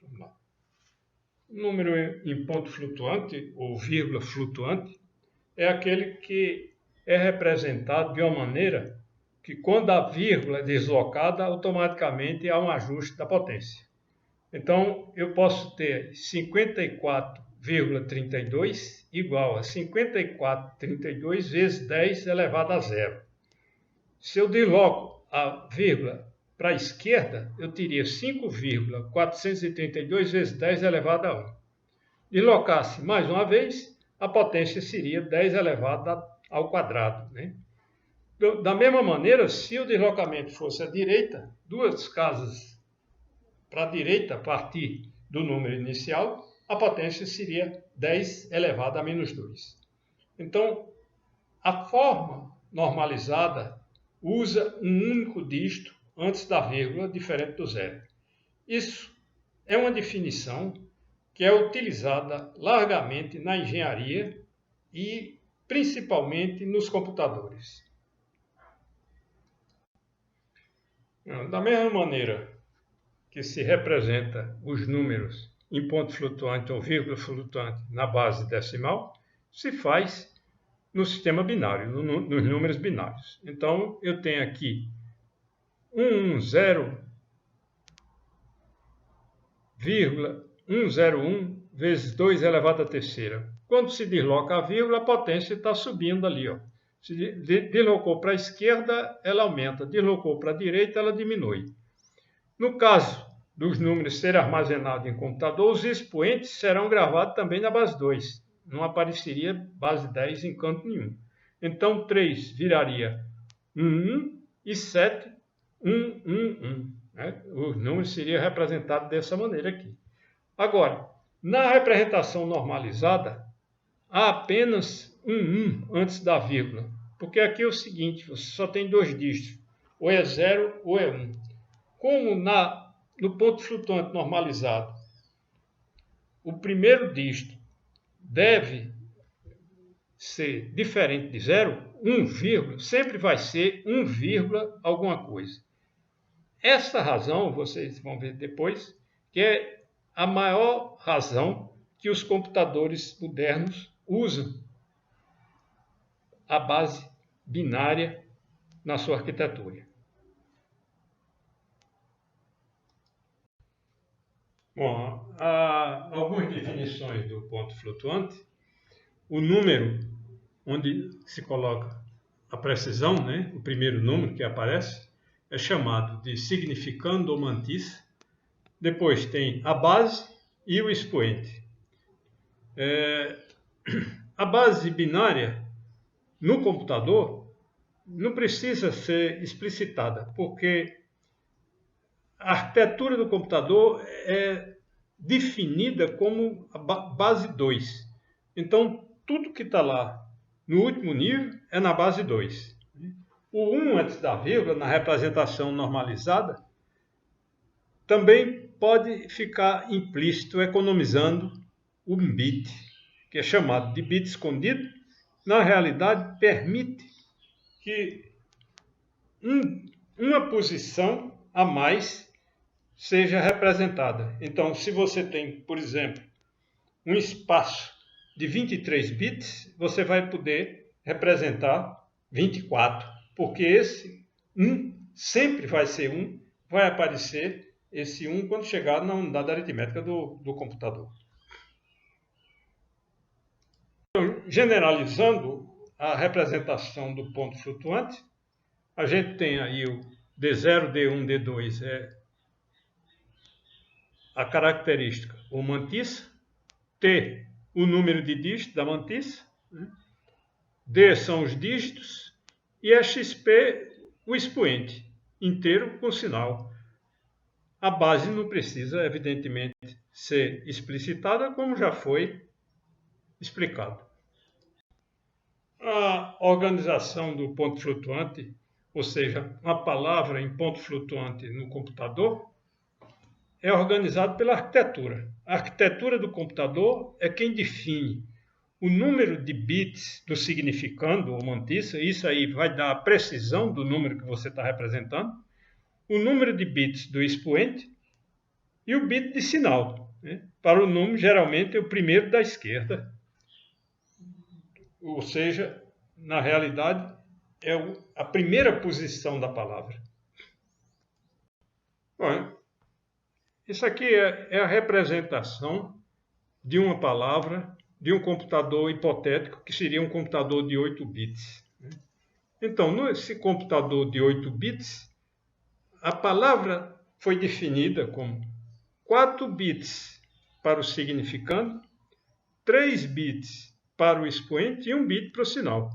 Vamos lá. O número em ponto flutuante, ou vírgula flutuante, é aquele que é representado de uma maneira que, quando a vírgula é deslocada, automaticamente há um ajuste da potência. Então, eu posso ter 54,32 igual a 54,32 vezes 10 elevado a zero. Se eu desloco a vírgula para a esquerda, eu teria 5,432 vezes 10 elevado a 1. Deslocasse mais uma vez, a potência seria 10 elevado ao quadrado, né? Da mesma maneira, se o deslocamento fosse à direita, duas casas para a direita, a partir do número inicial, a potência seria 10 elevado a menos 2. Então, a forma normalizada usa um único dígito antes da vírgula, diferente do zero. Isso é uma definição que é utilizada largamente na engenharia e principalmente nos computadores. Da mesma maneira que se representa os números em ponto flutuante ou vírgula flutuante na base decimal, se faz no sistema binário, nos números binários. Então, eu tenho aqui 101 vezes 2 elevado à terceira. Quando se desloca a vírgula, a potência está subindo ali, ó. Se deslocou para a esquerda, ela aumenta. Deslocou para a direita, ela diminui. No caso dos números serem armazenados em computador, os expoentes serão gravados também na base 2. Não apareceria base 10 em canto nenhum. Então, 3 viraria 1 e 7, 1. Né? Os números seriam representados dessa maneira aqui. Agora, na representação normalizada, há apenas um antes da vírgula. Porque aqui é o seguinte, você só tem dois dígitos. Ou é 0 ou é 1. Como no ponto flutuante normalizado, o primeiro dígito deve ser diferente de 0, 1, sempre vai ser 1, alguma coisa. Essa razão, vocês vão ver depois, que é a maior razão que os computadores modernos usam a base binária na sua arquitetura. Bom, há algumas definições do ponto flutuante. O número onde se coloca a precisão, né, o primeiro número que aparece, é chamado de significando ou mantissa. Depois tem a base e o expoente. A base binária no computador não precisa ser explicitada, porque a arquitetura do computador é definida como a base 2. Então, tudo que está lá no último nível é na base 2. O 1 antes da vírgula, na representação normalizada, também pode ficar implícito economizando um bit, que é chamado de bit escondido. Na realidade, permite que uma posição a mais seja representada. Então, se você tem, por exemplo, um espaço de 23 bits, você vai poder representar 24, porque esse 1 sempre vai ser 1, vai aparecer esse 1 quando chegar na unidade aritmética do computador. Então, generalizando a representação do ponto flutuante, a gente tem aí o D0, D1, D2 é a característica ou mantissa, T, o número de dígitos da mantissa, né? D são os dígitos e a XP, o expoente inteiro com sinal. A base não precisa, evidentemente, ser explicitada, como já foi explicado. A organização do ponto flutuante, ou seja, uma palavra em ponto flutuante no computador, é organizado pela arquitetura. A arquitetura do computador é quem define o número de bits do significando ou mantissa, isso aí vai dar a precisão do número que você está representando, o número de bits do expoente e o bit de sinal. Né? Para o número, geralmente, é o primeiro da esquerda, ou seja, na realidade, é a primeira posição da palavra. Bom, isso aqui é a representação de uma palavra de um computador hipotético, que seria um computador de 8 bits. Então, nesse computador de 8 bits, a palavra foi definida como 4 bits para o significando, 3 bits para o expoente e 1 bit para o sinal.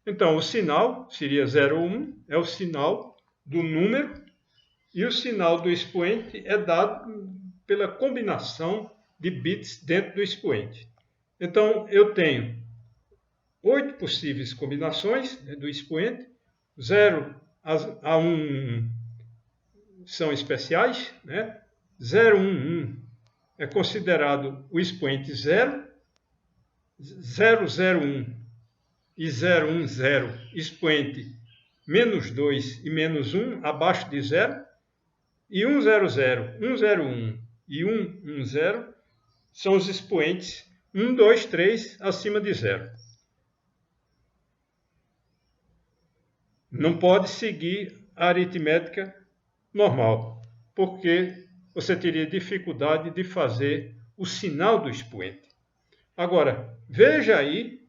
Então, o sinal seria 0 ou 1, é o sinal do número, e o sinal do expoente é dado pela combinação de bits dentro do expoente. Então, eu tenho 8 possíveis combinações do expoente, 0 a 1 são especiais, né? 0, 1, 1 é considerado o expoente 0, 0, 0, 1 e 0, 1, 0, expoente menos 2 e menos 1 abaixo de 0, e 1, 0, 0, 1, 0, 1 e 1, 1, 0 são os expoentes 1, 2, 3 acima de 0. Não pode seguir a aritmética normal, porque você teria dificuldade de fazer o sinal do expoente. Agora, veja aí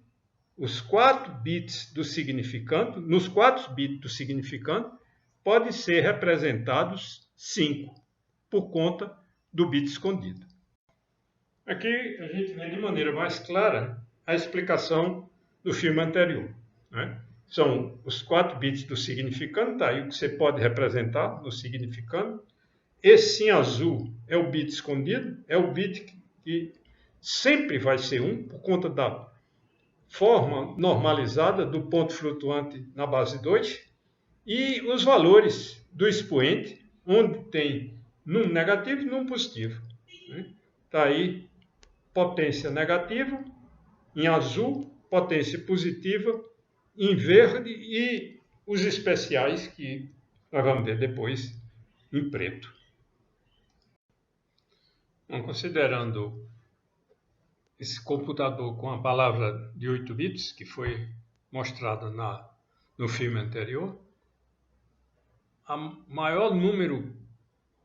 os 4 bits do significando. Nos 4 bits do significando, podem ser representados 5, por conta do bit escondido. Aqui a gente vê de maneira mais clara a explicação do filme anterior, né? São os 4 bits do significando, tá aí o que você pode representar no significando. Esse em azul é o bit escondido, é o bit que sempre vai ser 1, por conta da forma normalizada do ponto flutuante na base 2, e os valores do expoente, onde tem num negativo e num positivo. Está aí potência negativa, em azul, potência positiva, em verde, e os especiais, que nós vamos ver depois, em preto. Então, considerando esse computador com a palavra de 8 bits, que foi mostrada no filme anterior, o maior número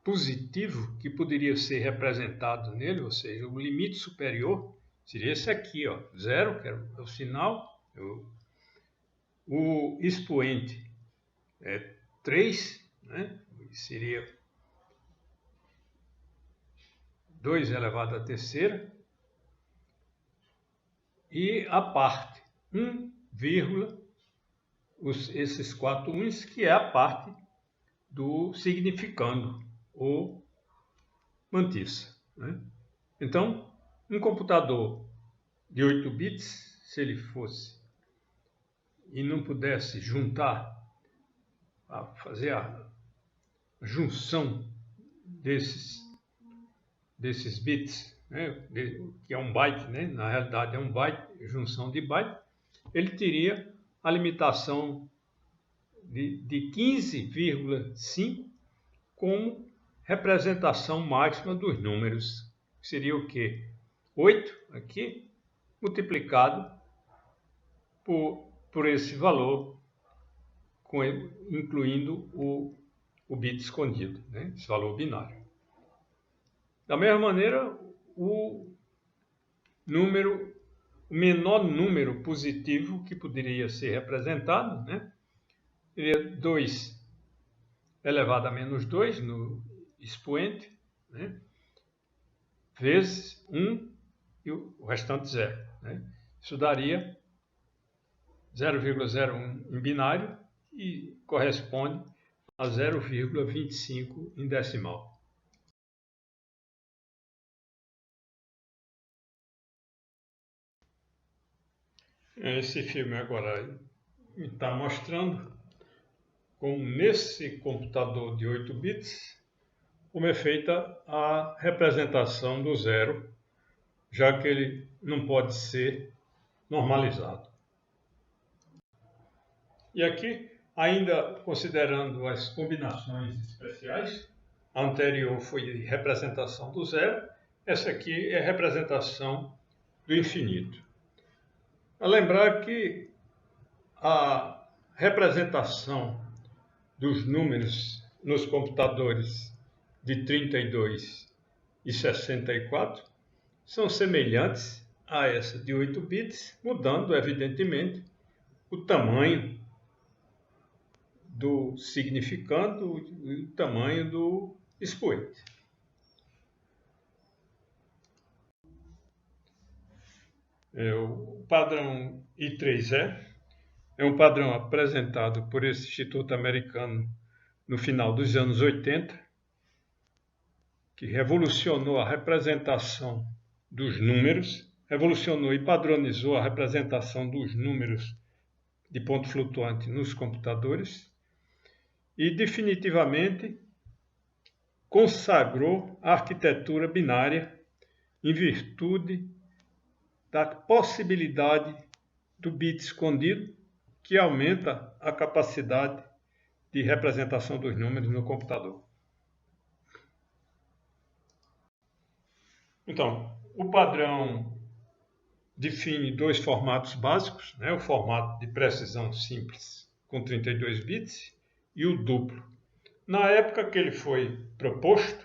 positivo que poderia ser representado nele, ou seja, o limite superior, seria esse aqui, ó, 0, que é o sinal, o expoente é 3, né? Seria 2 elevado à terceira, e a parte 1, esses 4 uns, que é a parte do significando, ou mantissa. Né? Então, um computador de 8 bits, se ele fosse e não pudesse fazer a junção desses bits, né, que é um byte, né, na realidade é um byte, junção de byte, ele teria a limitação de 15,5 como representação máxima dos números. Seria o quê? 8 aqui, multiplicado por esse valor, incluindo o bit escondido, né? Esse valor binário. Da mesma maneira, o menor número positivo que poderia ser representado, né? Seria 2 elevado a menos 2 no expoente, né? Vezes 1 e o restante 0. Né? Isso daria 0,01 em binário e corresponde a 0,25 em decimal. Esse filme agora está mostrando como nesse computador de 8 bits, como é feita a representação do zero, já que ele não pode ser normalizado. E aqui, ainda considerando as combinações especiais, A anterior foi representação do zero, essa aqui é representação do infinito. A lembrar que a representação dos números nos computadores de 32 e 64 são semelhantes a essa de 8 bits, mudando, evidentemente, o tamanho do significando e o tamanho do expoente. O padrão I3E é um padrão apresentado por esse Instituto Americano no final dos anos 80, que revolucionou a representação dos números, revolucionou e padronizou a representação dos números de ponto flutuante nos computadores e definitivamente consagrou a arquitetura binária em virtude da possibilidade do bit escondido, que aumenta a capacidade de representação dos números no computador. Então, o padrão define dois formatos básicos, o formato de precisão simples com 32 bits e o duplo. Na época que ele foi proposto,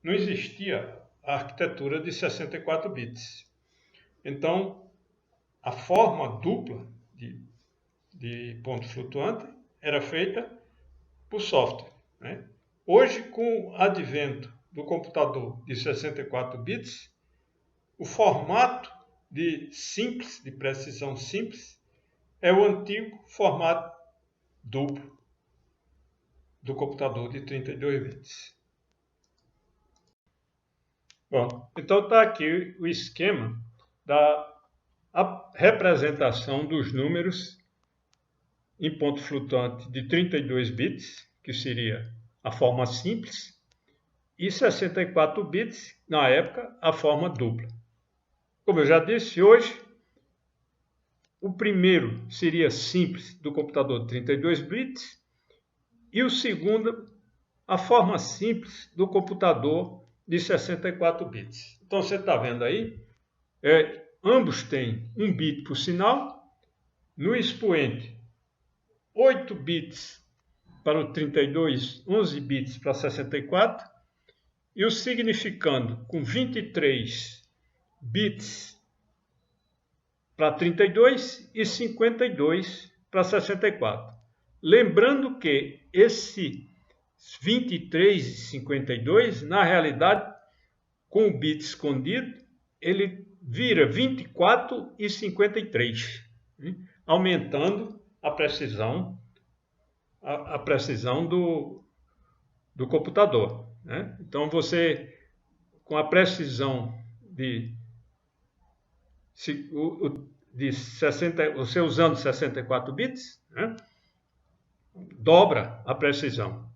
não existia a arquitetura de 64 bits. Então, a forma dupla de ponto flutuante era feita por software. Hoje, com o advento do computador de 64 bits, o formato de precisão simples, é o antigo formato duplo do computador de 32 bits. Bom, então está aqui o esquema da representação dos números em ponto flutuante de 32 bits, que seria a forma simples, e 64 bits, na época, a forma dupla. Como eu já disse, hoje, o primeiro seria simples do computador de 32 bits e o segundo, a forma simples do computador de 64 bits. Então, você está vendo aí, ambos têm 1 bit por sinal. No expoente, 8 bits para o 32, 11 bits para 64, e o significando com 23 bits para 32 e 52 para 64. Lembrando que esse 23 e 52, na realidade, com o bit escondido, ele vira 24 e 53, aumentando a precisão do computador. Então, você, com a precisão você usando 64 bits, dobra a precisão.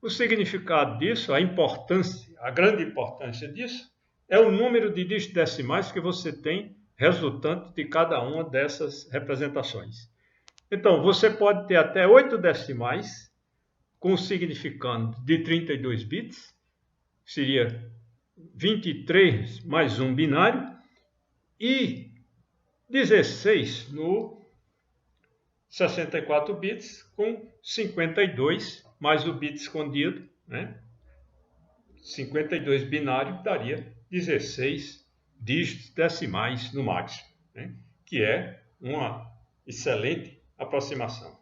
O significado disso, a grande importância disso, é o número de dígitos decimais que você tem resultante de cada uma dessas representações. Então, você pode ter até 8 decimais com o significando de 32 bits, seria 23 mais 1 binário, e 16 no 64 bits com 52 mais o bit escondido, 52 binário daria 16 dígitos decimais no máximo, que é uma excelente aproximação.